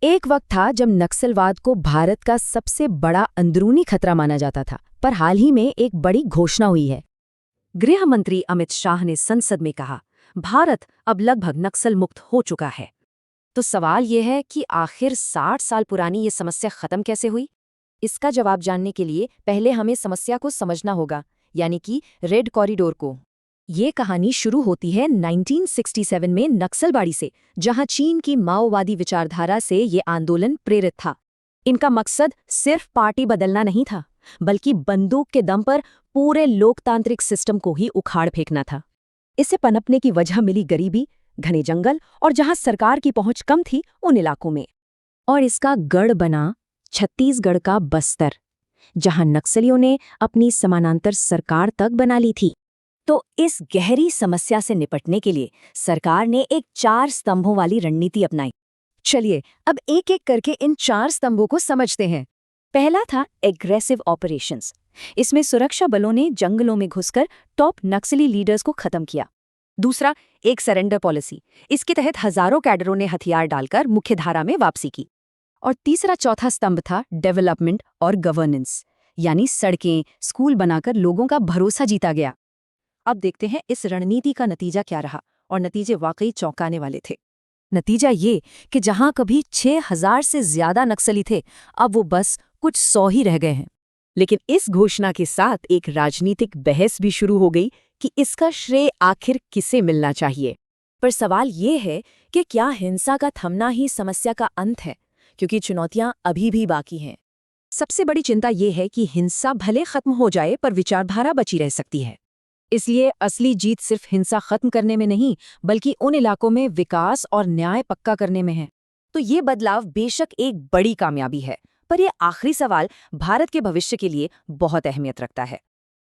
एक वक्त था जब नक्सलवाद को भारत का सबसे बड़ा अंदरूनी खतरा माना जाता था, पर हाल ही में एक बड़ी घोषणा हुई है। गृह मंत्री अमित शाह ने संसद में कहा, भारत अब लगभग नक्सल मुक्त हो चुका है। तो सवाल ये है कि आखिर 60 साल पुरानी ये समस्या खत्म कैसे हुई? इसका जवाब जानने के लिए पहले हमें समस्या को समझना होगा, यानी कि रेड कॉरिडोर को। ये कहानी शुरू होती है 1967 में नक्सलबाड़ी से, जहां चीन की माओवादी विचारधारा से ये आंदोलन प्रेरित था। इनका मकसद सिर्फ पार्टी बदलना नहीं था, बल्कि बंदूक के दम पर पूरे लोकतांत्रिक सिस्टम को ही उखाड़ फेंकना था। इसे पनपने की वजह मिली गरीबी, घने जंगल और जहां सरकार की पहुंच कम थी उन इलाकों में। और इसका गढ़ बना छत्तीसगढ़ का बस्तर, जहां नक्सलियों ने अपनी समानांतर सरकार तक बना ली थी। तो इस गहरी समस्या से निपटने के लिए सरकार ने एक 4 स्तंभों वाली रणनीति अपनाई। चलिए अब एक एक करके इन 4 स्तंभों को समझते हैं। पहला था एग्रेसिव ऑपरेशंस। इसमें सुरक्षा बलों ने जंगलों में घुसकर टॉप नक्सली लीडर्स को खत्म किया। दूसरा, एक सरेंडर पॉलिसी। इसके तहत हजारों कैडरों ने हथियार डालकर मुख्यधारा में वापसी की। और तीसरा चौथा स्तंभ था डेवलपमेंट और गवर्नेंस, यानी सड़कें, स्कूल बनाकर लोगों का भरोसा जीता गया। अब देखते हैं इस रणनीति का नतीजा क्या रहा, और नतीजे वाकई चौंकाने वाले थे। नतीजा ये कि जहां कभी 6000 से ज्यादा नक्सली थे, अब वो बस कुछ 100 ही रह गए हैं। लेकिन इस घोषणा के साथ एक राजनीतिक बहस भी शुरू हो गई कि इसका श्रेय आखिर किसे मिलना चाहिए। पर सवाल ये है कि क्या हिंसा का थमना ही समस्या का अंत है, क्योंकि चुनौतियां अभी भी बाकी हैं। सबसे बड़ी चिंता ये है कि हिंसा भले खत्म हो जाए पर विचारधारा बची रह सकती है। इसलिए असली जीत सिर्फ हिंसा खत्म करने में नहीं, बल्कि उन इलाकों में विकास और न्याय पक्का करने में है। तो ये बदलाव बेशक एक बड़ी कामयाबी है, पर यह आखिरी सवाल भारत के भविष्य के लिए बहुत अहमियत रखता है।